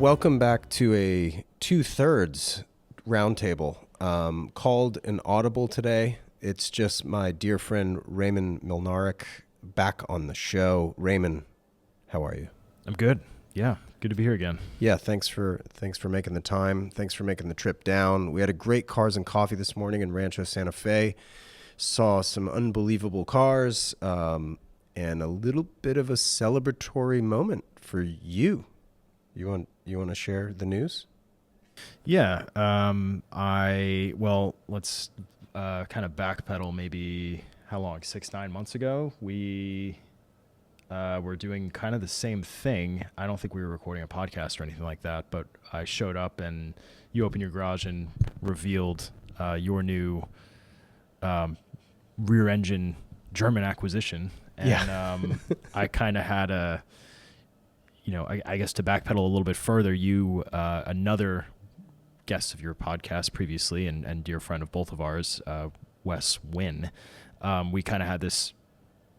Welcome back to a 2/3 roundtable called an audible today. It's just my dear friend Raymond Milnarek back on the show. Raymond, how are you? I'm good. Yeah, good to be here again. Yeah, thanks for making the time. Thanks for making the trip down. We had a great Cars and Coffee this morning in Rancho Santa Fe. Saw some unbelievable cars and a little bit of a celebratory moment for you. You want to share the news? Yeah. Let's kind of backpedal. Maybe how long? 6-9 months ago, we were doing kind of the same thing. I don't think we were recording a podcast or anything like that, but I showed up and you opened your garage and revealed your new rear engine German acquisition. And I kind of had I guess to backpedal a little bit further, you, another guest of your podcast previously and dear friend of both of ours, Wes Wynn, we kind of had this,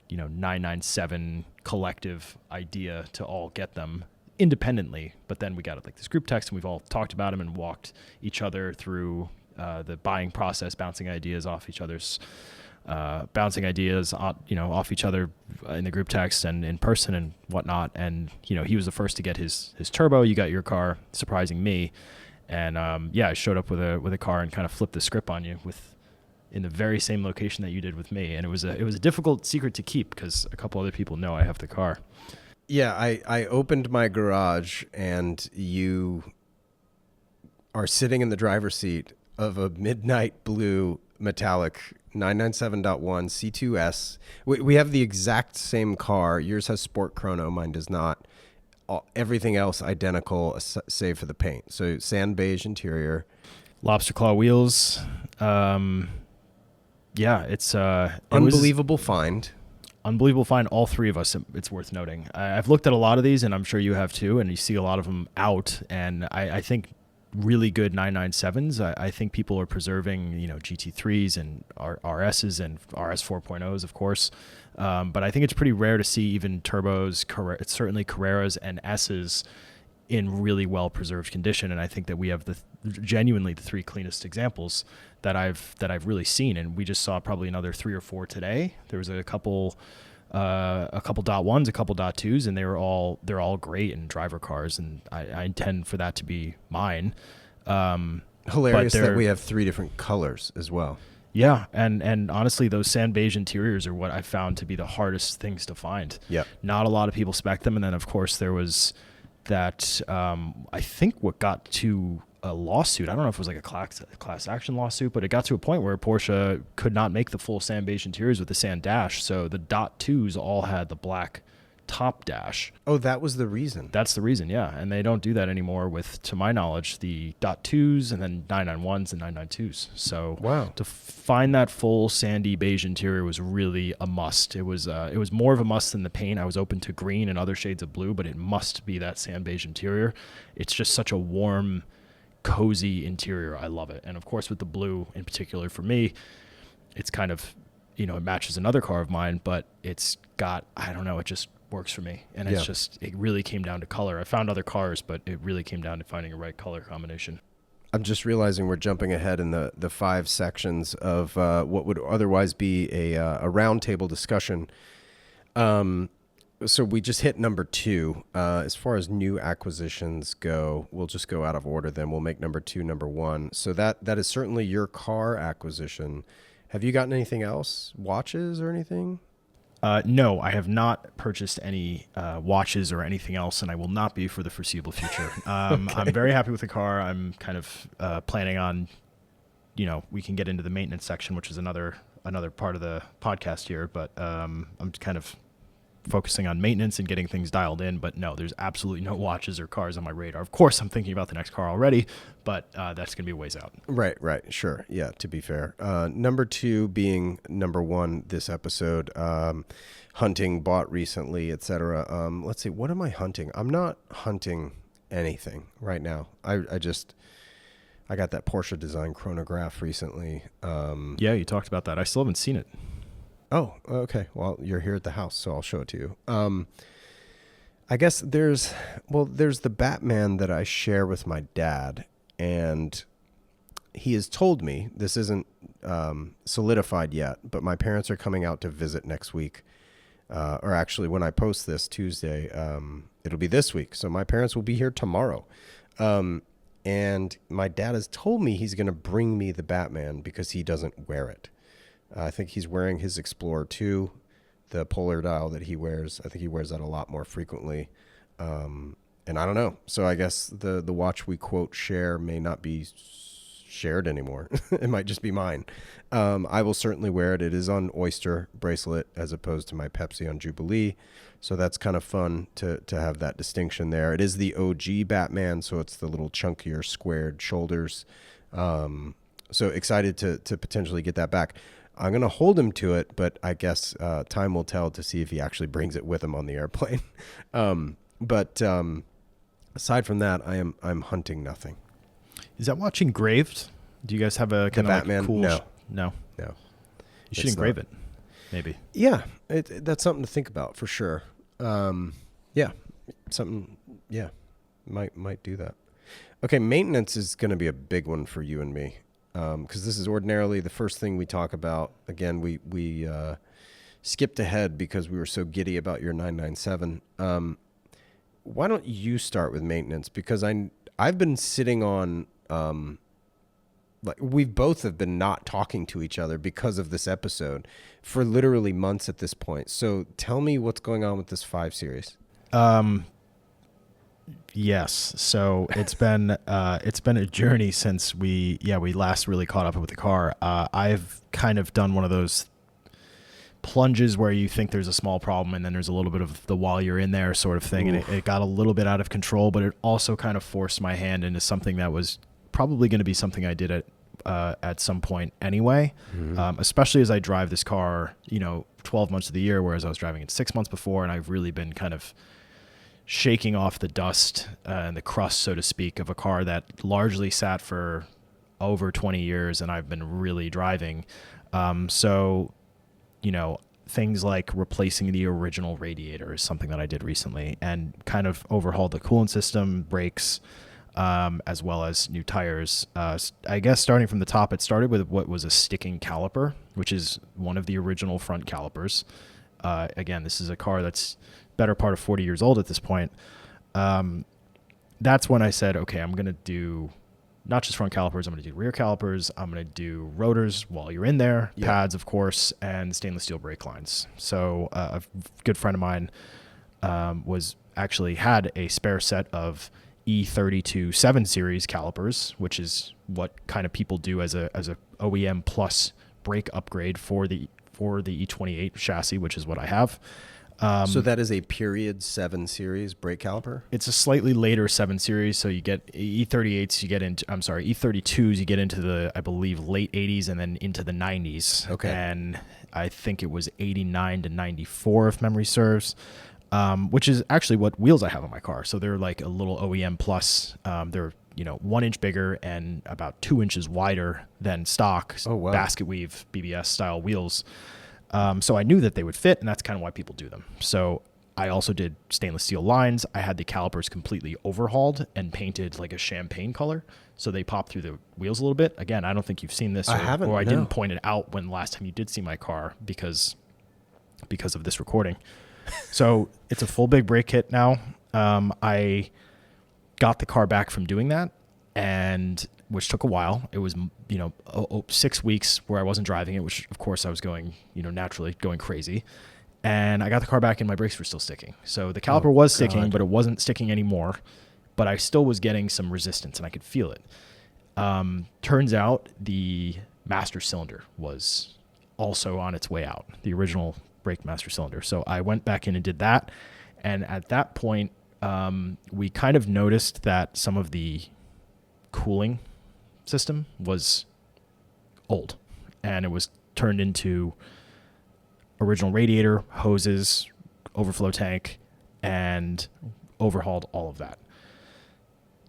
997 collective idea to all get them independently. But then we got like this group text and we've all talked about them and walked each other through the buying process, bouncing ideas off each other's off each other in the group text and in person and whatnot. And, he was the first to get his turbo. You got your car, surprising me. And, I showed up with a car and kind of flipped the script on you in the very same location that you did with me. And it was a difficult secret to keep because a couple other people know I have the car. Yeah. I opened my garage and you are sitting in the driver's seat of a midnight blue metallic 997.1 C2S. We have the exact same car. Yours has Sport Chrono. Mine does not. Everything else identical, save for the paint. So sand beige interior. Lobster claw wheels. It's unbelievable find. Unbelievable find, all three of us, it's worth noting. I've looked at a lot of these, and I'm sure you have too, and you see a lot of them out, and I think really good 997s. I think people are preserving, GT3s and RSs and RS 4.0s, of course. But I think it's pretty rare to see even turbos, certainly Carreras and S's in really well preserved condition. And I think that we have genuinely the three cleanest examples that I've really seen. And we just saw probably another 3 or 4 today. There was a couple .1s, a couple .2s, and they're all great in driver cars, and I intend for that to be mine. Hilarious that we have 3 different colors as well. Yeah, and honestly, those sand beige interiors are what I found to be the hardest things to find. Yeah, not a lot of people spec them, and then of course there was that. I think what got to a lawsuit. I don't know if it was like a class action lawsuit, but it got to a point where Porsche could not make the full sand beige interiors with the sand dash. So the .2s all had the black top dash. Oh, that was the reason. That's the reason, yeah. And they don't do that anymore with, to my knowledge, the .2s and then 991s and 992s. So wow, to find that full sandy beige interior was really a must. It was more of a must than the paint. I was open to green and other shades of blue, but it must be that sand beige interior. It's just such a warm, cozy interior. I love it. And of course with the blue in particular for me, it's kind of, it matches another car of mine, but it's got, I don't know, it just works for me. And it's just, it really came down to color. I found other cars, but it really came down to finding a right color combination. I'm just realizing we're jumping ahead in the 5 sections of what would otherwise be a roundtable discussion. So we just hit number 2. As far as new acquisitions go, we'll just go out of order then. We'll make number 2 number 1. So that is certainly your car acquisition. Have you gotten anything else? Watches or anything? No, I have not purchased any watches or anything else, and I will not be for the foreseeable future. Okay. I'm very happy with the car. I'm kind of planning on, we can get into the maintenance section, which is another part of the podcast here, but I'm kind of focusing on maintenance and getting things dialed in. But no, there's absolutely no watches or cars on my radar. Of course, I'm thinking about the next car already, but that's going to be a ways out. Right. Sure. Yeah, to be fair. Number 2 being number 1 this episode, hunting, bought recently, etc. Let's see, what am I hunting? I'm not hunting anything right now. I got that Porsche design chronograph recently. Yeah, you talked about that. I still haven't seen it. Oh, okay. Well, you're here at the house, so I'll show it to you. I guess there's the Batman that I share with my dad, and he has told me this isn't solidified yet, but my parents are coming out to visit next week. Or actually, when I post this Tuesday, it'll be this week. So my parents will be here tomorrow. And my dad has told me he's going to bring me the Batman because he doesn't wear it. I think he's wearing his Explorer 2, the polar dial that he wears. I think he wears that a lot more frequently. And I don't know. So I guess the watch we quote share may not be shared anymore. It might just be mine. I will certainly wear it. It is on Oyster bracelet as opposed to my Pepsi on Jubilee. So that's kind of fun to have that distinction there. It is the OG Batman, so it's the little chunkier squared shoulders. So excited to potentially get that back. I'm going to hold him to it, but I guess time will tell to see if he actually brings it with him on the airplane. But aside from that, I'm hunting nothing. Is that watch engraved? Do you guys have a kind of Batman? Like cool? No. You should engrave it, maybe. Yeah, that's something to think about for sure. Yeah, something. Yeah, might do that. Okay, maintenance is going to be a big one for you and me, because this is ordinarily the first thing we talk about. Again, we skipped ahead because we were so giddy about your 997. Why don't you start with maintenance? Because I've been sitting on. Like we both have been not talking to each other because of this episode for literally months at this point. So tell me what's going on with this 5 Series. Yes. So it's been a journey since we last really caught up with the car. I've kind of done one of those plunges where you think there's a small problem and then there's a little bit of the while you're in there sort of thing. Oof. And it got a little bit out of control, but it also kind of forced my hand into something that was probably going to be something I did at some point anyway, especially as I drive this car, 12 months of the year, whereas I was driving it 6 months before, and I've really been kind of shaking off the dust and the crust, so to speak, of a car that largely sat for over 20 years and I've been really driving. So, things like replacing the original radiator is something that I did recently and kind of overhauled the coolant system, brakes, as well as new tires. I guess starting from the top, it started with what was a sticking caliper, which is one of the original front calipers. Again, this is a car that's better part of 40 years old at this point. That's when I said, okay, I'm going to do not just front calipers, I'm going to do rear calipers, I'm going to do rotors while you're in there, pads, of course, and stainless steel brake lines. So a good friend of mine was actually had a spare set of E32 7 Series calipers, which is what kind of people do as a OEM plus brake upgrade for the E28 chassis, which is what I have. So that is a period 7 Series brake caliper? It's a slightly later 7 Series, so you get E32s, you get into the, I believe, late 80s and then into the 90s. Okay. And I think it was 89 to 94, if memory serves. Which is actually what wheels I have on my car. So they're like a little OEM plus. They're 1 inch bigger and about 2 inches wider than stock basket weave BBS style wheels. So I knew that they would fit, and that's kind of why people do them. So I also did stainless steel lines. I had the calipers completely overhauled and painted like a champagne color, so they pop through the wheels a little bit. Again, I don't think you've seen this, or I didn't point it out when last time you did see my car because of this recording. So it's a full big brake kit now. I got the car back from doing that, and which took a while. It was 6 weeks where I wasn't driving it, which of course I was going naturally going crazy. And I got the car back and my brakes were still sticking. So the caliper was sticking, but it wasn't sticking anymore. But I still was getting some resistance and I could feel it. Turns out the master cylinder was also on its way out, the original brake master cylinder. So I went back in and did that. And at that point, we kind of noticed that some of the cooling system was old and it was turned into original radiator, hoses, overflow tank, and overhauled all of that.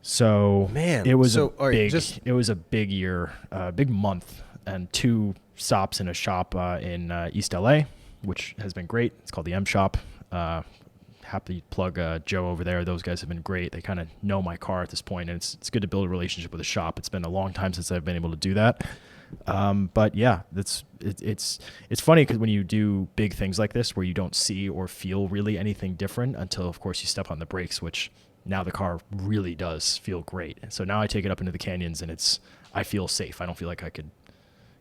So it was it was a big year, big month, and 2 stops in a shop in East LA, which has been great. It's called the M Shop. happy to plug Joe over there. Those guys have been great. They kind of know my car at this point, and it's good to build a relationship with a shop. It's been a long time since I've been able to do that. But yeah, it's funny because when you do big things like this where you don't see or feel really anything different until, of course, you step on the brakes, which now the car really does feel great. And so now I take it up into the canyons and I feel safe. I don't feel like I could,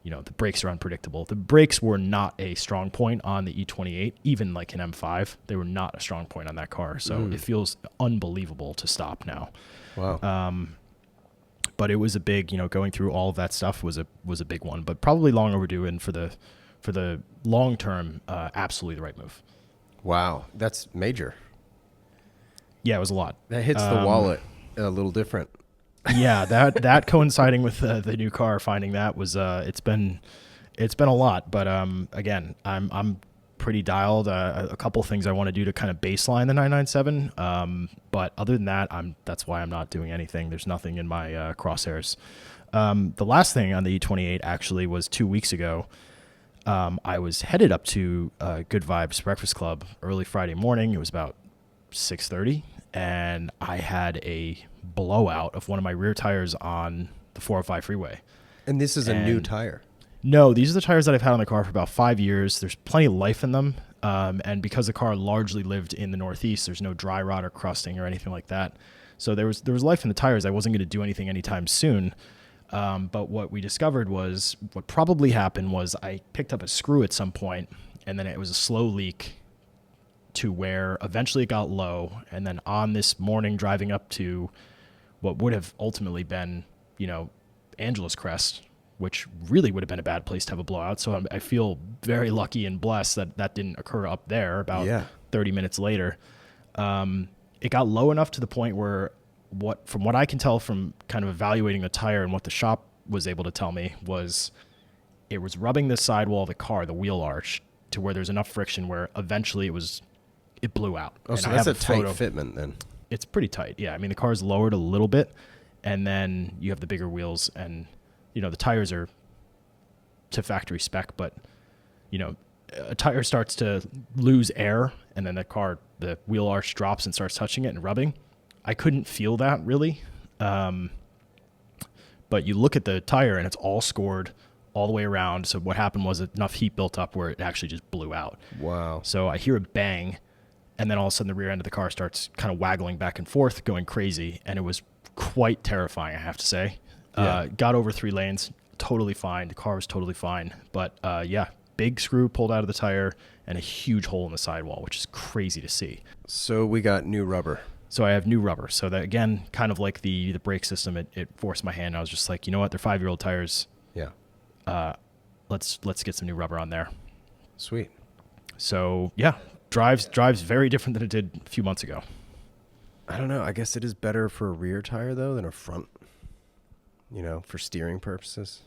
the brakes are unpredictable. The brakes were not a strong point on the E28, even like an M5. They were not a strong point on that car. So it feels unbelievable to stop now. Wow. But it was a big, going through all of that stuff was a big one, but probably long overdue. And for the long term, absolutely the right move. Wow. That's major. Yeah, it was a lot. That hits the wallet a little different. Yeah, that coinciding with the new car, finding that was it's been a lot. But again, I'm pretty dialed. A couple things I want to do to kind of baseline the 997. But other than that, that's why I'm not doing anything. There's nothing in my crosshairs. The last thing on the E28 actually was 2 weeks ago. I was headed up to Good Vibes Breakfast Club early Friday morning. It was about 6:30, and I had a blowout of one of my rear tires on the 405 freeway. And this is a new tire. No, these are the tires that I've had on the car for about 5 years. There's plenty of life in them. And because the car largely lived in the Northeast, there's no dry rot or crusting or anything like that. So there was life in the tires. I wasn't going to do anything anytime soon. But what we discovered was what probably happened was I picked up a screw at some point, and then it was a slow leak to where eventually it got low. And then on this morning driving up to what would have ultimately been, Angeles Crest, which really would have been a bad place to have a blowout. So I feel very lucky and blessed that didn't occur up there about 30 minutes later. It got low enough to the point where from what I can tell from kind of evaluating the tire and what the shop was able to tell me was it was rubbing the sidewall of the car, the wheel arch, to where there's enough friction where eventually it blew out. Oh, so that's a tight fitment then. It's pretty tight. Yeah. I mean, the car's lowered a little bit, and then you have the bigger wheels, and, the tires are to factory spec, but, a tire starts to lose air, and then the wheel arch drops and starts touching it and rubbing. I couldn't feel that really. But you look at the tire and it's all scored all the way around. So what happened was enough heat built up where it actually just blew out. Wow. So I hear a bang, and then all of a sudden the rear end of the car starts kind of waggling back and forth, going crazy. And it was quite terrifying, I have to say. Yeah. Got over 3 lanes, totally fine. The car was totally fine. But big screw pulled out of the tire and a huge hole in the sidewall, which is crazy to see. So we got new rubber. So I have new rubber. So that, again, kind of like the brake system, it forced my hand. I was just like, you know what? They're 5-year-old tires. Yeah. Let's get some new rubber on there. Sweet. So yeah, drives very different than it did a few months ago. I don't know. I guess it is better for a rear tire though than a front, for steering purposes.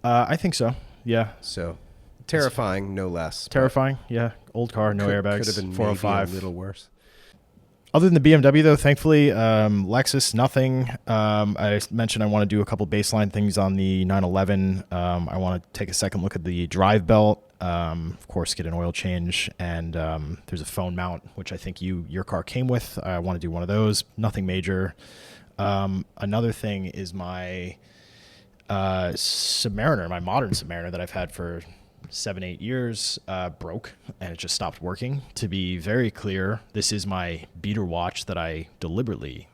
I think so. Yeah. So terrifying, no less. Terrifying. Yeah. Old car, no airbags. Could have been 405. maybe a little worse. Other than the BMW, though, thankfully, Lexus, nothing. I mentioned I want to do a couple baseline things on the 911. I want to take a second look at the drive belt. Of course, get an oil change. And there's a phone mount, which I think your car came with. I want to do one of those. Nothing major. Another thing is my Submariner, my modern Submariner that I've had for 7-8 years, broke, and it just stopped working. To be very clear, this is my beater watch that I deliberately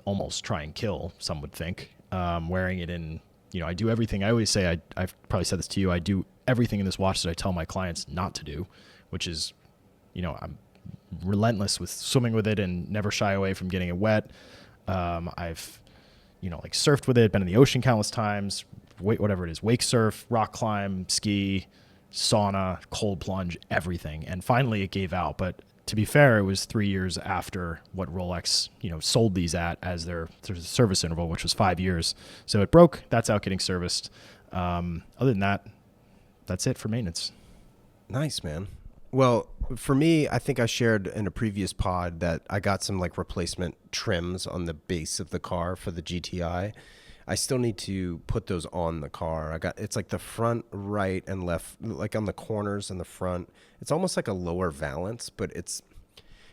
almost try and kill, some would think. Wearing it in, I do everything. I always say, I've probably said this to you, I do everything in this watch that I tell my clients not to do, which is, I'm relentless with swimming with it and never shy away from getting it wet. I've, surfed with it, been in the ocean countless times, whatever it is, wake surf, rock climb, ski, sauna, cold plunge, everything. And finally it gave out. But to be fair, it was 3 years after what Rolex, sold these at as their service interval, which was 5 years. So it broke. That's out getting serviced. Other than that, that's it for maintenance. Nice, man. Well, for me, I think I shared in a previous pod that I got some replacement trims on the base of the car for the GTI. I still need to put those on the car. It's like the front right and left, like on the corners and the front. It's almost like a lower valance, but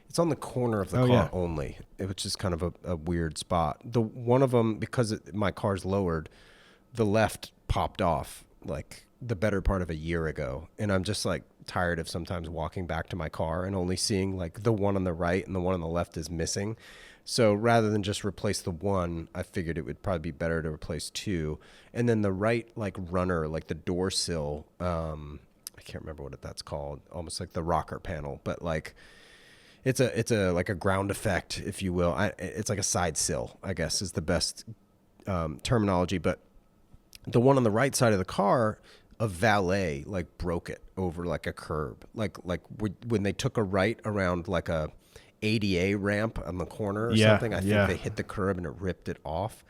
It's on the corner of the Oh, car yeah. only, which is kind of a weird spot. The one of them, because my car's lowered, the left popped off like the better part of a year ago, and I'm just like tired of sometimes walking back to my car and only seeing like the one on the right and the one on the left is missing. So rather than just replace the one, I figured it would probably be better to replace two. And then the right like runner, like the door sill, I can't remember what that's called, almost like the rocker panel, but like it's a like a ground effect, if you will. It's like a side sill, I guess, is the best terminology. But the one on the right side of the car, a valet like broke it over like a curb, like when they took a right around like a ADA ramp on the corner or something. I think they hit the curb and it ripped it off.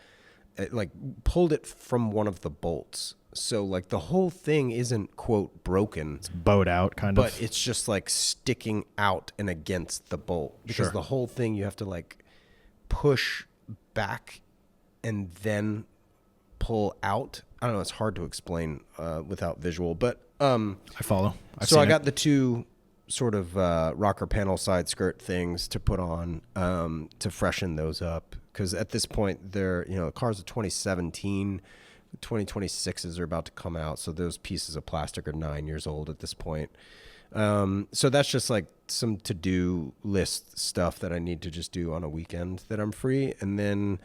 It like pulled it from one of the bolts. So like the whole thing isn't quote broken. It's bowed out kind of. But it's just like sticking out and against the bolt because the whole thing you have to like push back and then pull out. I don't know. It's hard to explain without visual, but I follow. I got the two sort of rocker panel side skirt things to put on to freshen those up because at this point the car's a 2017. 2026s are about to come out, so those pieces of plastic are 9 years old at this point. So that's just like some to-do list stuff that I need to just do on a weekend that I'm free, and then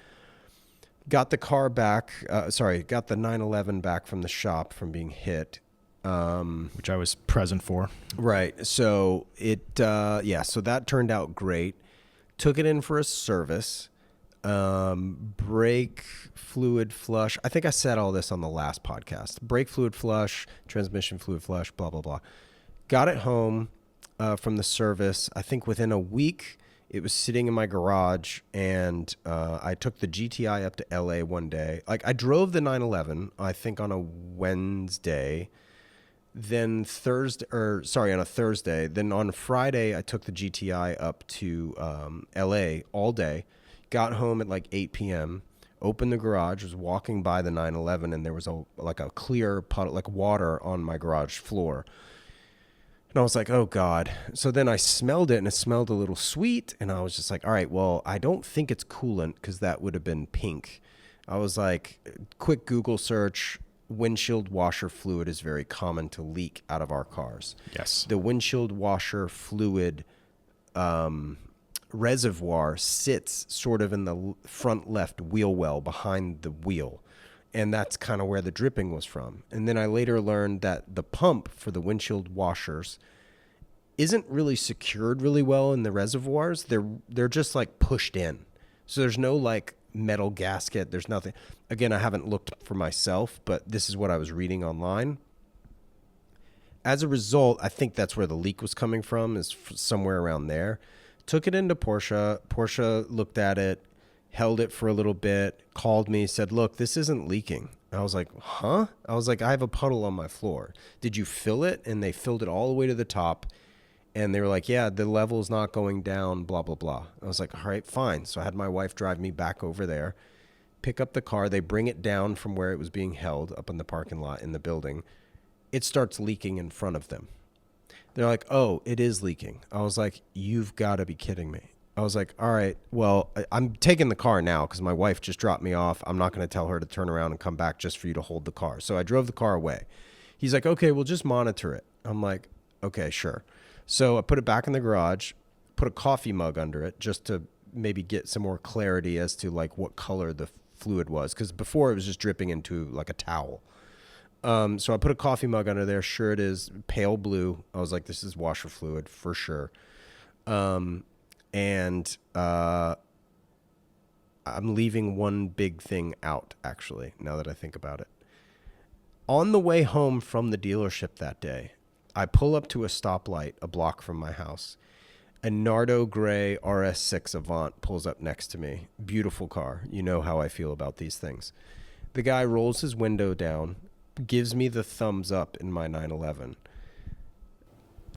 got the car back. Got the 911 back from the shop from being hit. Which I was present for. Right. So so that turned out great. Took it in for a service. Brake fluid flush. I think I said all this on the last podcast. Brake fluid flush, transmission fluid flush, blah, blah, blah. Got it home from the service. I think within a week, it was sitting in my garage, and I took the GTI up to LA one day. Like I drove the 911, I think on a Wednesday. Then on a Thursday. Then on Friday, I took the GTI up to LA all day. Got home at like 8 p.m., opened the garage, was walking by the 911, and there was a clear puddle, like water on my garage floor. And I was like, oh, God. So then I smelled it, and it smelled a little sweet, and I was just like, all right, well, I don't think it's coolant because that would have been pink. I was like, quick Google search. Windshield washer fluid is very common to leak out of our cars. Yes. The windshield washer fluid reservoir sits sort of in the front left wheel well behind the wheel. And that's kind of where the dripping was from. And then I later learned that the pump for the windshield washers isn't really secured really well in the reservoirs. They're just like pushed in. So there's no like metal gasket. There's nothing. Again, I haven't looked for myself, but this is what I was reading online. As a result, I think that's where the leak was coming from, is somewhere around there. Took it into Porsche. Porsche looked at it, held it for a little bit, called me, said, look, this isn't leaking. And I was like, huh? I was like, I have a puddle on my floor. Did you fill it? And they filled it all the way to the top. And they were like, yeah, the level's not going down, blah, blah, blah. I was like, all right, fine. So I had my wife drive me back over there, pick up the car. They bring it down from where it was being held up in the parking lot in the building. It starts leaking in front of them. They're like, oh, it is leaking. I was like, you've got to be kidding me. I was like, all right, well, I'm taking the car now because my wife just dropped me off. I'm not going to tell her to turn around and come back just for you to hold the car. So I drove the car away. He's like, okay, we'll just monitor it. I'm like, okay, sure. So I put it back in the garage, put a coffee mug under it just to maybe get some more clarity as to like what color the fluid was. Because before it was just dripping into like a towel. So I put a coffee mug under there. Sure, it is pale blue. I was like, this is washer fluid for sure. I'm leaving one big thing out, actually, now that I think about it. On the way home from the dealership that day, I pull up to a stoplight a block from my house. A Nardo Gray RS6 Avant pulls up next to me. Beautiful car. You know how I feel about these things. The guy rolls his window down, gives me the thumbs up in my 911.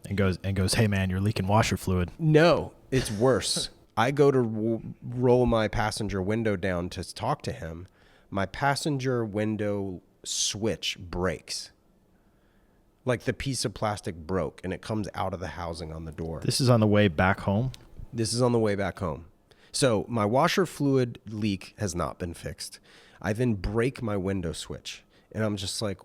And goes, hey, man, you're leaking washer fluid. No, it's worse. I go to roll my passenger window down to talk to him. My passenger window switch breaks. Like the piece of plastic broke, and it comes out of the housing on the door. This is on the way back home? This is on the way back home. So my washer fluid leak has not been fixed. I then break my window switch, and I'm just like,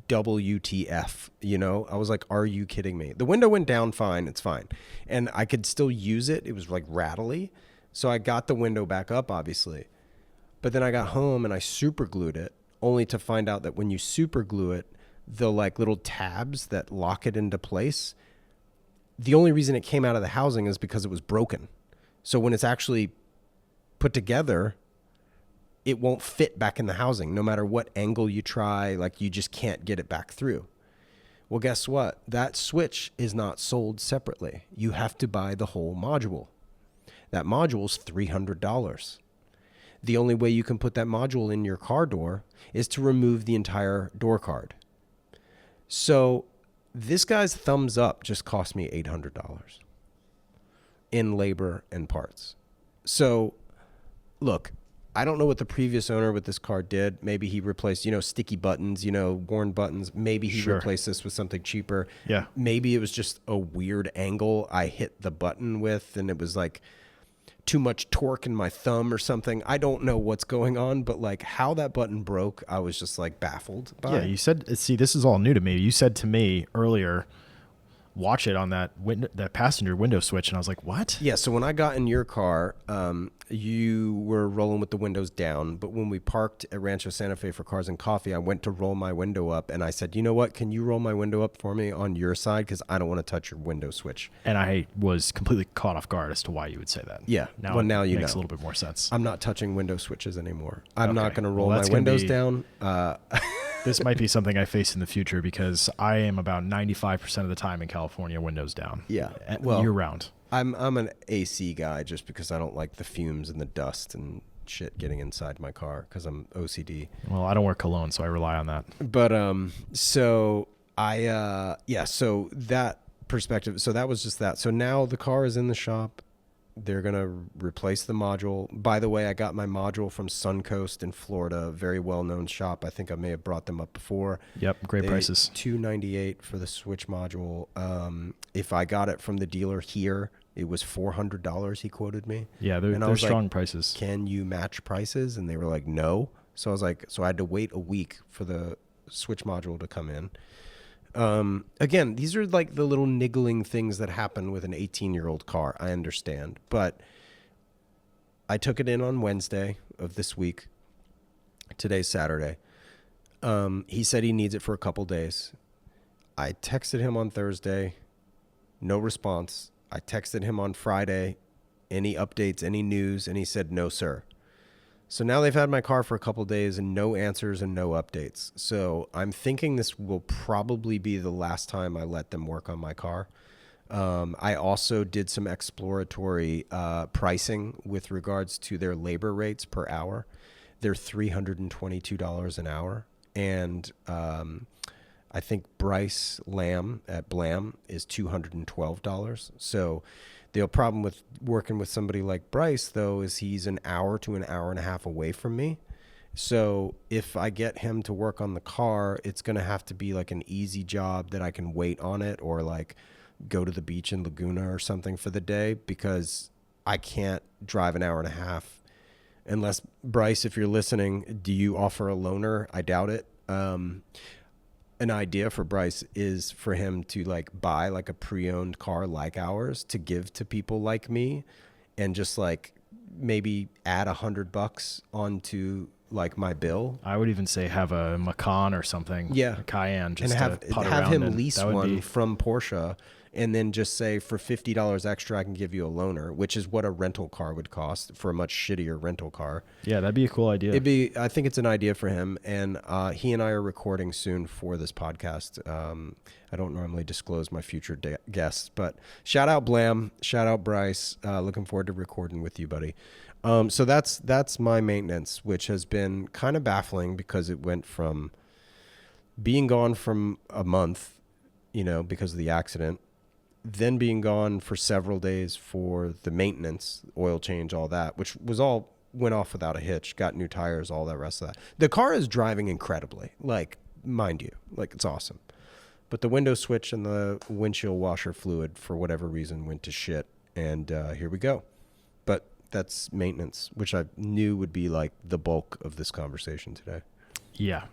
WTF, you know? I was like, are you kidding me? The window went down fine. It's fine. And I could still use it. It was like rattly. So I got the window back up, obviously. But then I got home and I super glued it, only to find out that when you super glue it, the like little tabs that lock it into place, the only reason it came out of the housing is because it was broken. So when it's actually put together, it won't fit back in the housing. No matter what angle you try, like you just can't get it back through. Well, guess what? That switch is not sold separately. You have to buy the whole module. That module is $300. The only way you can put that module in your car door is to remove the entire door card. So this guy's thumbs up just cost me $800 in labor and parts. So look, I don't know what the previous owner with this car did. Maybe he replaced, sticky buttons, worn buttons. Maybe he replaced this with something cheaper. Yeah. Maybe it was just a weird angle I hit the button with, and it was like too much torque in my thumb or something. I don't know what's going on, but like how that button broke, I was just like baffled by. Yeah, you said, see, this is all new to me. You said to me earlier, watch it on that passenger window switch, and I was like, what? Yeah, so when I got in your car, you were rolling with the windows down, but when we parked at Rancho Santa Fe for Cars and Coffee, I went to roll my window up, and I said, you know what, can you roll my window up for me on your side, because I don't want to touch your window switch. And I was completely caught off guard as to why you would say that. Yeah, now you makes know. a little bit more sense. I'm not touching window switches anymore. I'm not going to roll Well, my windows down. This might be something I face in the future because I am about 95% of the time in California windows down. Yeah, year round. I'm an AC guy just because I don't like the fumes and the dust and shit getting inside my car because I'm OCD. Well, I don't wear cologne, so I rely on that. But so so that perspective. So that was just that. So now the car is in the shop. They're going to replace the module. By the way, I got my module from Suncoast in Florida, very well-known shop. I think I may have brought them up before. Yep, great prices. $298 for the switch module. If I got it from the dealer here, it was $400 he quoted me. Yeah, they're strong prices. Can you match prices? And they were like, no. So I was like, so I had to wait a week for the switch module to come in. Again, these are like the little niggling things that happen with an 18-year-old car. I understand, but I took it in on Wednesday of this week. Today's Saturday. He said he needs it for a couple days. I texted him on Thursday. No response. I texted him on Friday. Any updates, any news? And he said, no, sir. So now they've had my car for a couple of days and no answers and no updates. So I'm thinking this will probably be the last time I let them work on my car. I also did some exploratory pricing with regards to their labor rates per hour. They're $322 an hour. And I think Bryce Lamb at Blam is $212. So the problem with working with somebody like Bryce, though, is he's an hour to an hour and a half away from me. So if I get him to work on the car, it's going to have to be like an easy job that I can wait on it or like go to the beach in Laguna or something for the day because I can't drive an hour and a half. Unless, Bryce, if you're listening, do you offer a loaner? I doubt it. An idea for Bryce is for him to like buy like a pre-owned car like ours to give to people like me and just like maybe add $100 onto like my bill. I would even say have a Macan or something. Yeah. A Cayenne just and to have him lease one from Porsche and then just say for $50 extra, I can give you a loaner, which is what a rental car would cost for a much shittier rental car. Yeah, that'd be a cool idea. I think it's an idea for him. And he and I are recording soon for this podcast. I don't normally disclose my future guests, but shout out Blam, shout out Bryce. Looking forward to recording with you, buddy. So that's my maintenance, which has been kind of baffling because it went from being gone from a month, because of the accident, then being gone for several days for the maintenance, oil change, all that, which went off without a hitch, got new tires, all that rest of that. The car is driving incredibly, like, mind you, like it's awesome. But the window switch and the windshield washer fluid, for whatever reason, went to shit. and here we go. But that's maintenance, which I knew would be like the bulk of this conversation today. Yeah.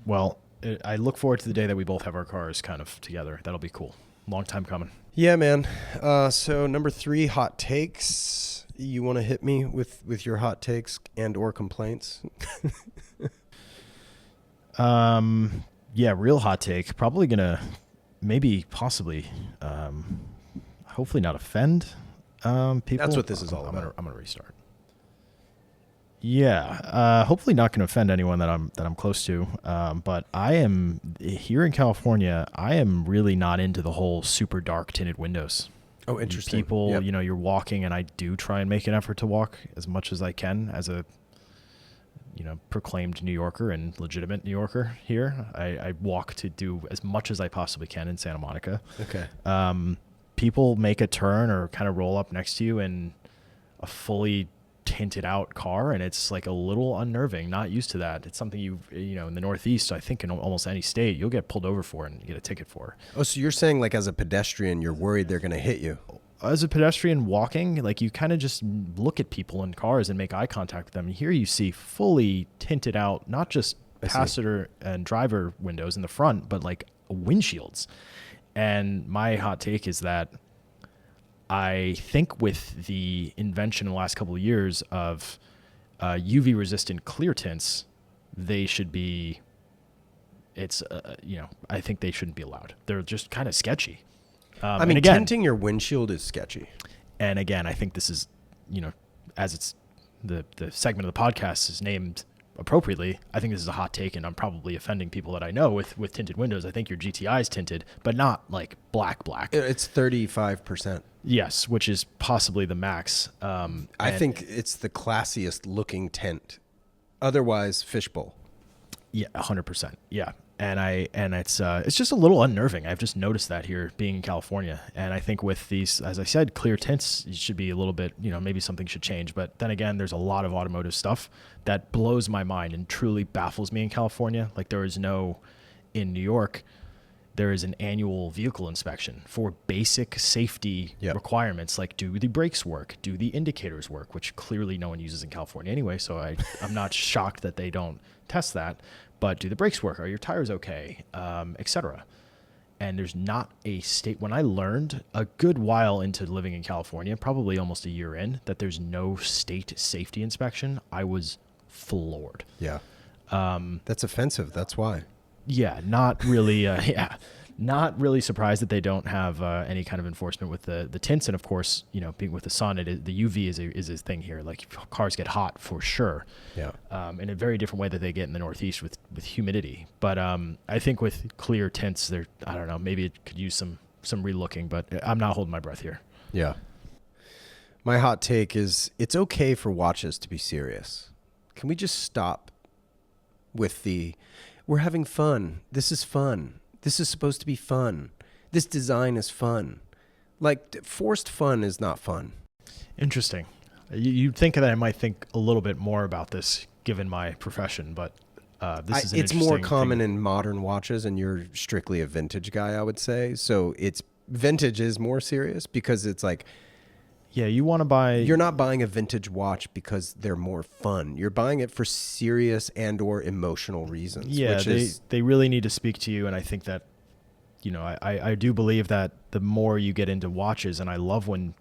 Well, I look forward to the day that we both have our cars kind of together. That'll be cool. Long time coming. Yeah, man. So number 3, hot takes. You want to hit me with your hot takes and or complaints? Yeah, real hot take. Probably gonna, maybe, possibly, hopefully not offend people. That's what this is all about. I'm gonna restart. Yeah, hopefully not gonna offend anyone that I'm close to. But I am here in California. I am really not into the whole super dark tinted windows. Oh, interesting. People, Yep. you're walking, and I do try and make an effort to walk as much as I can as a, proclaimed New Yorker and legitimate New Yorker here. I walk to do as much as I possibly can in Santa Monica. Okay. People make a turn or kind of roll up next to you in a fully tinted out car, and it's like a little unnerving. Not used to that. It's something in the Northeast, I think in almost any state, you'll get pulled over for and get a ticket for. Oh, so you're saying like as a pedestrian, you're worried they're going to hit you? As a pedestrian walking, like you kind of just look at people in cars and make eye contact with them. And here you see fully tinted out, not just passenger and driver windows in the front, but like windshields. And my hot take is that I think with the invention in the last couple of years of UV resistant clear tints, they should be, I think they shouldn't be allowed. They're just kind of sketchy. I mean, tinting your windshield is sketchy. And again, I think this is, as it's the segment of the podcast is named appropriately, I think this is a hot take, and I'm probably offending people that I know with tinted windows. I think your GTI is tinted, but not like black. It's 35%. Yes, which is possibly the max. I think it's the classiest looking tint. Otherwise, fishbowl. Yeah, 100%. Yeah. And it's just a little unnerving. I've just noticed that here being in California. And I think with these, as I said, clear tints, it should be a little bit, maybe something should change. But then again, there's a lot of automotive stuff that blows my mind and truly baffles me in California. Like in New York, there is an annual vehicle inspection for basic safety requirements, like do the brakes work, do the indicators work, which clearly no one uses in California anyway. So I'm not shocked that they don't test that. But do the brakes work? Are your tires okay? Et cetera. And there's not a state. When I learned a good while into living in California, probably almost a year in, that there's no state safety inspection, I was floored. Yeah. That's offensive. That's why. Yeah, not really. Not really surprised that they don't have any kind of enforcement with the tints, and of course, being with the sun, the UV is a thing here. Like cars get hot for sure. Yeah. In a very different way that they get in the Northeast with humidity. But I think with clear tints, I don't know, maybe it could use some relooking. But I'm not holding my breath here. Yeah. My hot take is it's okay for watches to be serious. Can we just stop with we're having fun. This is fun. This is supposed to be fun. This design is fun. Like, forced fun is not fun. Interesting. You'd think that I might think a little bit more about this given my profession, but this is an it's more interesting common thing. in modern watches, and you're strictly a vintage guy, I would say. So vintage is more serious because it's like, yeah, you want to buy. You're not buying a vintage watch because they're more fun. You're buying it for serious and or emotional reasons. Yeah, which they really need to speak to you, and I think that, I do believe that the more you get into watches, and I love when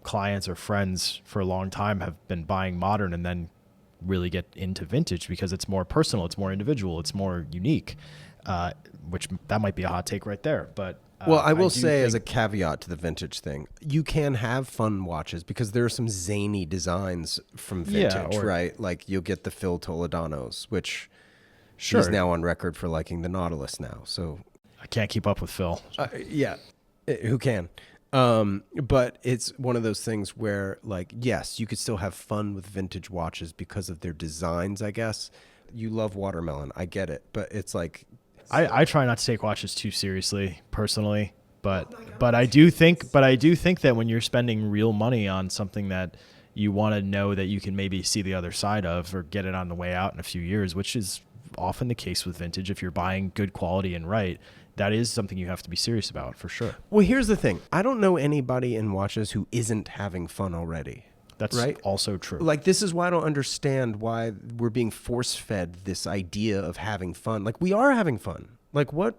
clients or friends for a long time have been buying modern and then really get into vintage because it's more personal, it's more individual, it's more unique, which that might be a hot take right there, but. Well, I will say as a caveat to the vintage thing, you can have fun watches because there are some zany designs from vintage, right? Like you'll get the Phil Toledanos, which he's now on record for liking the Nautilus now. So I can't keep up with Phil. Yeah, who can? But it's one of those things where, like, yes, you could still have fun with vintage watches because of their designs, I guess. You love watermelon. I get it. But it's like... I try not to take watches too seriously personally, but I do think that when you're spending real money on something that you want to know that you can maybe see the other side of or get it on the way out in a few years, which is often the case with vintage. If you're buying good quality and right, that is something you have to be serious about for sure. Well, here's the thing. I don't know anybody in watches who isn't having fun already. That's right? Also true. Like, this is why I don't understand why we're being force-fed this idea of having fun. Like, we are having fun. Like, what?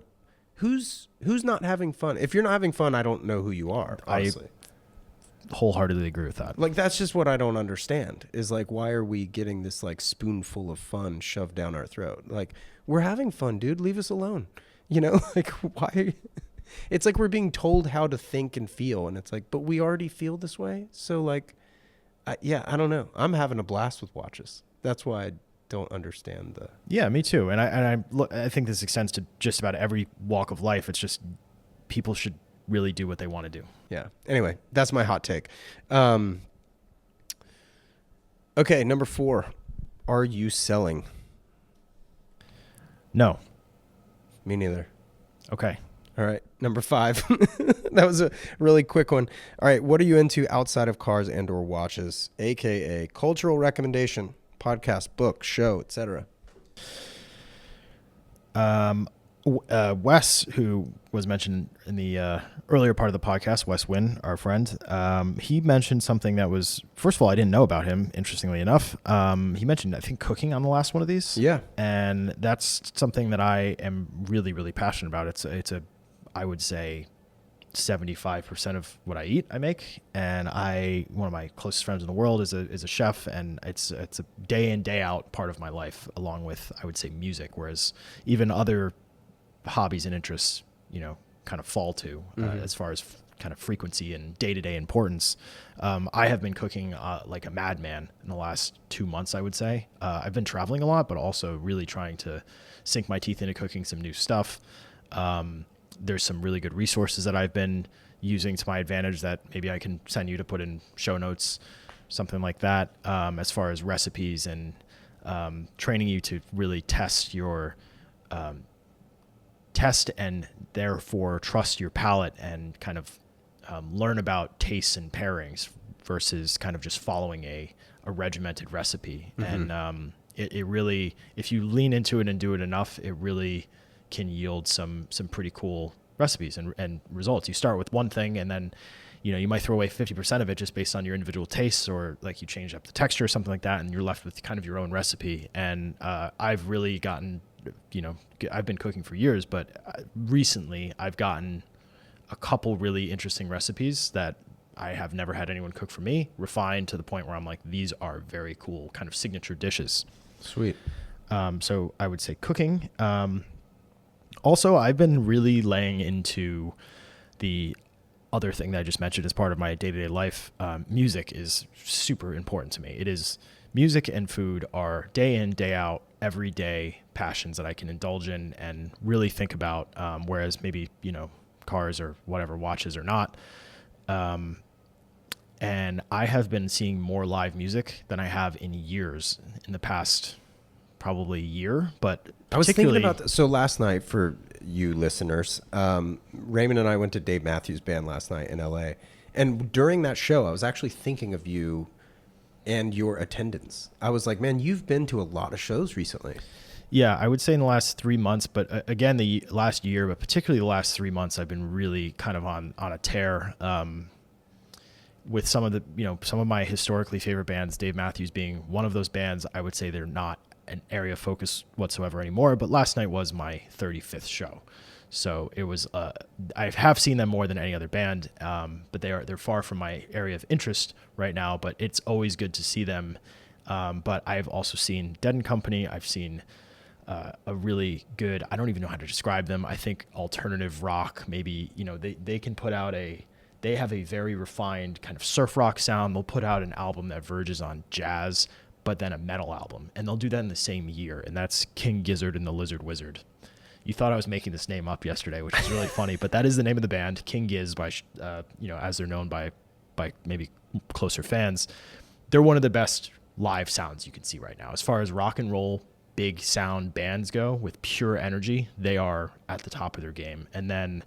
Who's not having fun? If you're not having fun, I don't know who you are, honestly. I wholeheartedly agree with that. Like, that's just what I don't understand, is like, why are we getting this like spoonful of fun shoved down our throat? Like, we're having fun, dude. Leave us alone. You know, like, why? It's like we're being told how to think and feel. And it's like, but we already feel this way. So like, I don't know. I'm having a blast with watches. That's why I don't understand the. Yeah, me too. And I think this extends to just about every walk of life. It's just people should really do what they want to do. Yeah. Anyway, that's my hot take. Okay, number 4. Are you selling? No. Me neither. Okay. All right. Number 5. That was a really quick one. All right. What are you into outside of cars and or watches, AKA cultural recommendation, podcast, book, show, etc.? Wes, who was mentioned in the earlier part of the podcast, Wes Wynn, our friend, he mentioned something that was, first of all, I didn't know about him, interestingly enough. He mentioned, I think, cooking on the last one of these. Yeah. And that's something that I am really, really passionate about. It's a I would say 75% of what I eat, I make. And one of my closest friends in the world is a chef, and it's a day in, day out part of my life, along with, I would say, music, whereas even other hobbies and interests, kind of fall to as far as kind of frequency and day-to-day importance. I have been cooking like a madman in the last 2 months, I would say. I've been traveling a lot, but also really trying to sink my teeth into cooking some new stuff. There's some really good resources that I've been using to my advantage that maybe I can send you to put in show notes, something like that, as far as recipes and training you to really test and therefore trust your palate and kind of learn about tastes and pairings versus kind of just following a regimented recipe. Mm-hmm. And it really, if you lean into it and do it enough, it really can yield some pretty cool recipes and results. You start with one thing, and then you might throw away 50% of it just based on your individual tastes, or like you change up the texture or something like that, and you're left with kind of your own recipe. And I've really gotten, I've been cooking for years, but recently I've gotten a couple really interesting recipes that I have never had anyone cook for me, refined to the point where I'm like, these are very cool kind of signature dishes. Sweet. So I would say cooking. Also, I've been really laying into the other thing that I just mentioned as part of my day-to-day life. Music is super important to me. It is, music and food are day in, day out, everyday passions that I can indulge in and really think about, whereas maybe, cars or whatever, watches or not. And I have been seeing more live music than I have in years, in the past probably year, but I was thinking about this. So last night, for you listeners, Raymond and I went to Dave Matthews Band last night in LA. And during that show, I was actually thinking of you and your attendance. I was like, man, you've been to a lot of shows recently. Yeah, I would say in the last 3 months, but again, the last year, but particularly the last 3 months, I've been really kind of on a tear, with some of my historically favorite bands, Dave Matthews being one of those bands. I would say they're not an area of focus whatsoever anymore, but last night was my 35th show. So it was, I have seen them more than any other band, but they're far from my area of interest right now, but it's always good to see them. But I've also seen Dead & Company. I've seen a really good, I don't even know how to describe them. I think alternative rock, maybe, they can put out they have a very refined kind of surf rock sound. They'll put out an album that verges on jazz, but then a metal album, and they'll do that in the same year. And that's King Gizzard and the Lizard Wizard. You thought I was making this name up yesterday, which is really funny, but that is the name of the band, King Giz, by as they're known by maybe closer fans. They're one of the best live sounds you can see right now. As far as rock and roll, big sound bands go with pure energy, they are at the top of their game. And then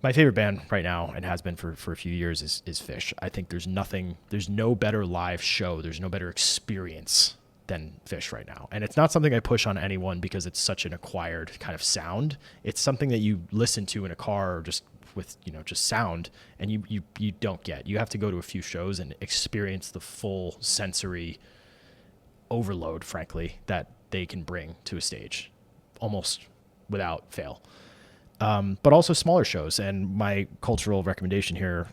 my favorite band right now, and has been for a few years, is Fish. I think there's no better live show, there's no better experience than Fish right now. And it's not something I push on anyone because it's such an acquired kind of sound. It's something that you listen to in a car or just with, just sound, and you don't get. You have to go to a few shows and experience the full sensory overload, frankly, that they can bring to a stage almost without fail. But also smaller shows. And my cultural recommendation here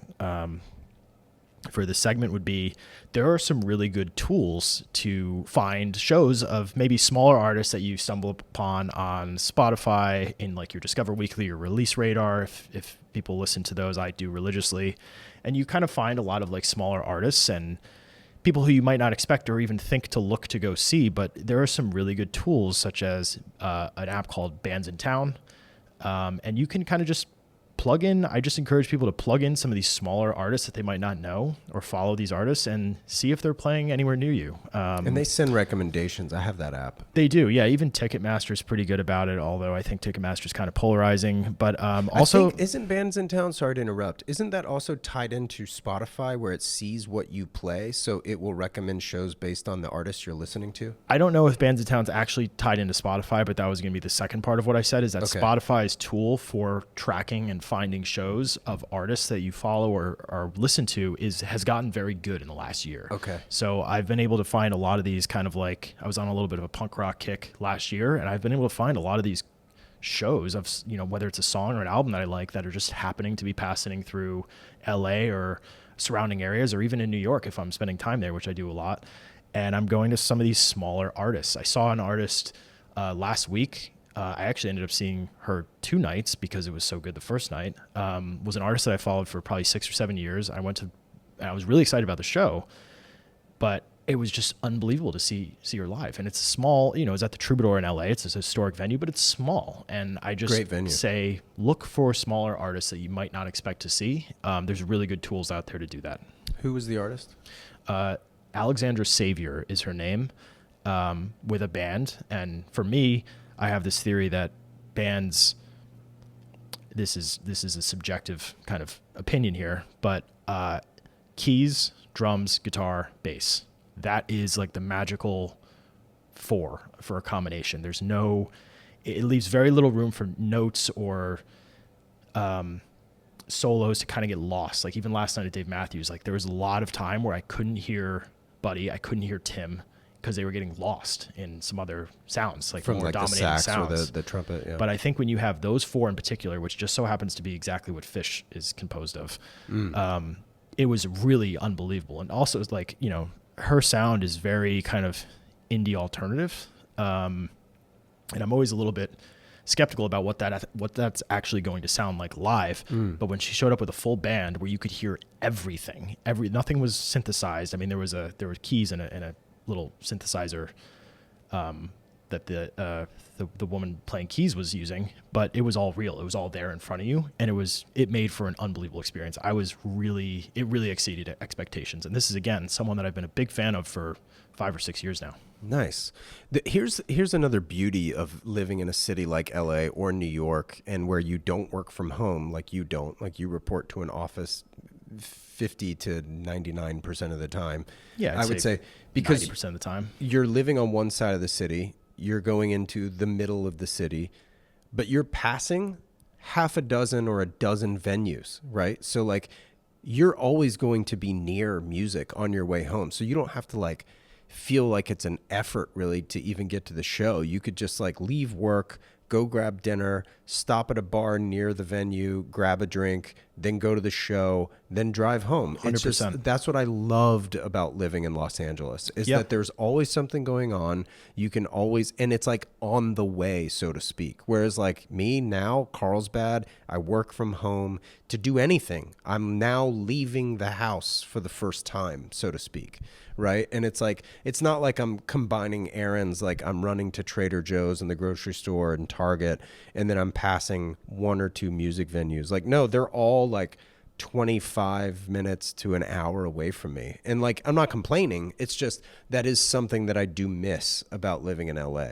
for this segment would be there are some really good tools to find shows of maybe smaller artists that you stumble upon on Spotify in like your Discover Weekly or Release Radar. If people listen to those, I do religiously. And you kind of find a lot of like smaller artists and people who you might not expect or even think to look to go see. But there are some really good tools such as an app called Bands in Town. And you can kind of just plug in. I just encourage people to plug in some of these smaller artists that they might not know or follow these artists and see if they're playing anywhere near you. And they send recommendations. I have that app. They do. Yeah. Even Ticketmaster is pretty good about it, although I think Ticketmaster is kind of polarizing. But also, isn't Bands in Town, sorry to interrupt, isn't that also tied into Spotify where it sees what you play, so it will recommend shows based on the artist you're listening to? I don't know if Bands in Town's actually tied into Spotify, but that was going to be the second part of what I said, is that Spotify's tool for tracking and finding shows of artists that you follow or listen to has gotten very good in the last year. Okay. So I've been able to find a lot of these kind of like, I was on a little bit of a punk rock kick last year, and I've been able to find a lot of these shows of, whether it's a song or an album that I like that are just happening to be passing through LA or surrounding areas, or even in New York if I'm spending time there, which I do a lot. And I'm going to some of these smaller artists. I saw an artist last week. I actually ended up seeing her 2 nights because it was so good the first night. Was an artist that I followed for probably 6 or 7 years. I was really excited about the show, but it was just unbelievable to see her live. And it's small, it's at the Troubadour in LA. It's a historic venue, but it's small. And I just say, look for smaller artists that you might not expect to see. There's really good tools out there to do that. Who was the artist? Alexandra Savior is her name, with a band. And for me, I have this theory that bands, this is a subjective kind of opinion here, but keys, drums, guitar, bass. That is like the magical 4 for a combination. It leaves very little room for notes or solos to kind of get lost. Like even last night at Dave Matthews, like there was a lot of time where I couldn't hear Buddy, I couldn't hear Tim, because they were getting lost in some other sounds, like from more like dominating the sax sounds. or the trumpet. Yeah. But I think when you have those 4 in particular, which just so happens to be exactly what Fish is composed of, it was really unbelievable. And also it's like, her sound is very kind of indie alternative. And I'm always a little bit skeptical about what that's actually going to sound like live. But when she showed up with a full band where you could hear everything, nothing was synthesized. I mean, there were keys and a little synthesizer that the woman playing keys was using, but it was all real. It was all there in front of you, and it made for an unbelievable experience. It really exceeded expectations. And this is, again, someone that I've been a big fan of for 5 or 6 years now. Nice. Here's another beauty of living in a city like LA or New York, and where you don't work from home, like you report to an office 50 to 99% of the time. Yeah, I would say, because 90% of the time you're living on one side of the city, you're going into the middle of the city, but you're passing half a dozen or a dozen venues, right? So like you're always going to be near music on your way home. So you don't have to like feel like it's an effort really to even get to the show. You could just like leave work, go grab dinner, stop at a bar near the venue, grab a drink, then go to the show, then drive home. 100%. That's what I loved about living in Los Angeles, is that there's always something going on. You can always, and it's like on the way, so to speak. Whereas like me now, Carlsbad, I work from home to do anything. I'm now leaving the house for the first time, so to speak. Right. And it's like, it's not like I'm combining errands, like I'm running to Trader Joe's and the grocery store and Target, and then I'm passing 1 or 2 music venues. Like, no, they're all like 25 minutes to an hour away from me. And like, I'm not complaining. It's just, that is something that I do miss about living in LA.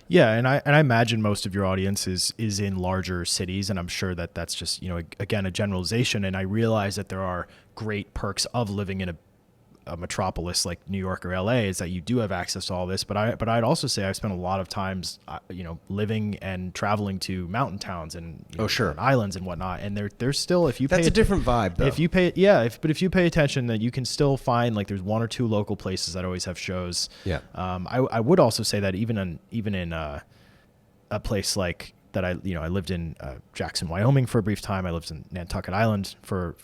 Yeah. And I imagine most of your audience is in larger cities. And I'm sure that that's just, again, a generalization. And I realize that there are great perks of living in a a metropolis like New York or LA is that you do have access to all this. But I'd also say I've spent a lot of times, living and traveling to mountain towns and sure, and islands and whatnot. And there's still, if you that's a different vibe though. If you pay, but if you pay attention, that you can still find like there's one or two local places that always have shows. Yeah. I would also say that even in a place like that, I lived in Jackson, Wyoming for a brief time. I lived in Nantucket Island for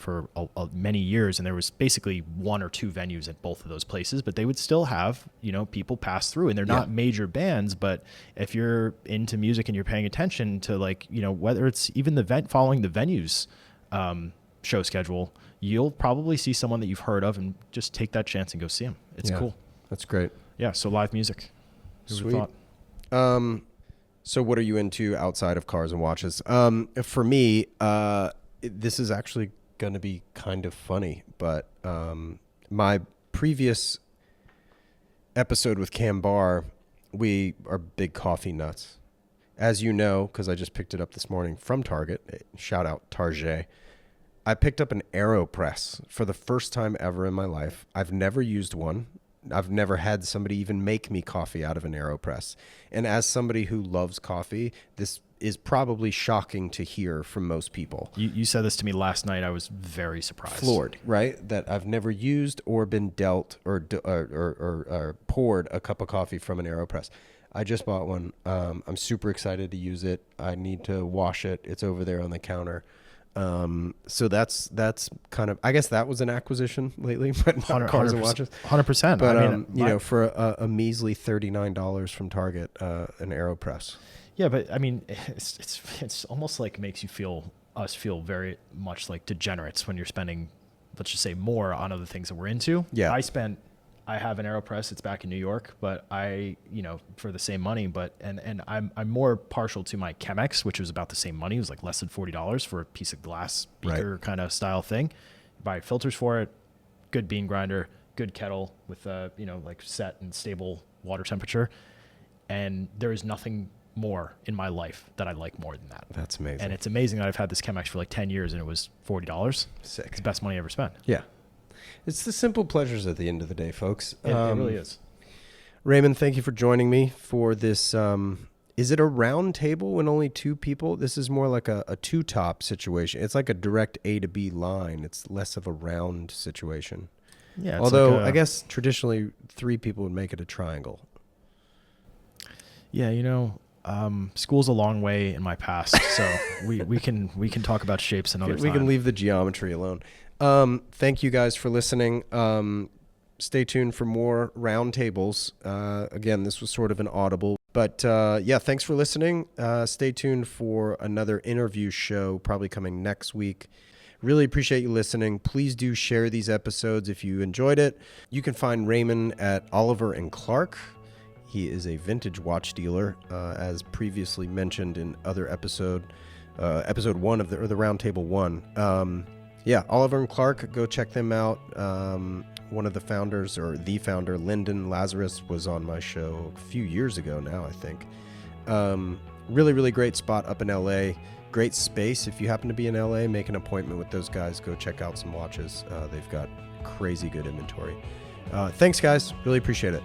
many years, and there was basically one or two venues at both of those places, but they would still have, people pass through, and they're not major bands, but if you're into music and you're paying attention to whether it's even following the venue's show schedule, you'll probably see someone that you've heard of and just take that chance and go see them. It's cool. That's great. Yeah. So live music. Sweet. So what are you into outside of cars and watches? For me, this is actually going to be kind of funny, but my previous episode with Cam Barr, we are big coffee nuts. As you know, because I just picked it up this morning from Target, shout out Target, I picked up an AeroPress for the first time ever in my life. I've never used one. I've never had somebody even make me coffee out of an AeroPress. And as somebody who loves coffee, this is probably shocking to hear from most people. You said this to me last night. I was very surprised. Floored, right? That I've never used or been dealt or poured a cup of coffee from an AeroPress. I just bought one. I'm super excited to use it. I need to wash it. It's over there on the counter. So that's kind of, I guess that was an acquisition lately, but not cars and watches. 100%. But, for a measly $39 from Target, an AeroPress. Yeah. But I mean, it's almost like makes us feel very much like degenerates when you're spending, let's just say, more on other things that we're into. Yeah. I have an AeroPress. It's back in New York, but for the same money, and I'm more partial to my Chemex, which was about the same money. It was like less than $40 for a piece of glass beaker kind of style thing. You buy filters for it, good bean grinder, good kettle with like set and stable water temperature. And there is nothing more in my life that I like more than that. That's amazing. And it's amazing that I've had this Chemex for like 10 years and it was $40. Sick. It's the best money I ever spent. Yeah. It's the simple pleasures at the end of the day, folks. It really is. Raymond, thank you for joining me for this. Is it a round table when only two people? This is more like a two-top situation. It's like a direct A to B line. It's less of a round situation. Yeah. Although I guess traditionally 3 people would make it a triangle. Yeah, school's a long way in my past, so we can talk about shapes another time. We can leave the geometry alone. Thank you guys for listening. Stay tuned for more roundtables. Again, this was sort of an audible, but thanks for listening. Stay tuned for another interview show probably coming next week. Really appreciate you listening. Please do share these episodes if you enjoyed it. You can find Raymond at Oliver & Clark. He is a vintage watch dealer, as previously mentioned in other episode 1 of the Roundtable 1. Oliver & Clark, go check them out. One of the founders, or the founder, Lyndon Lazarus, was on my show a few years ago now, I think. Really, really great spot up in LA. Great space. If you happen to be in LA, make an appointment with those guys. Go check out some watches. They've got crazy good inventory. Thanks, guys. Really appreciate it.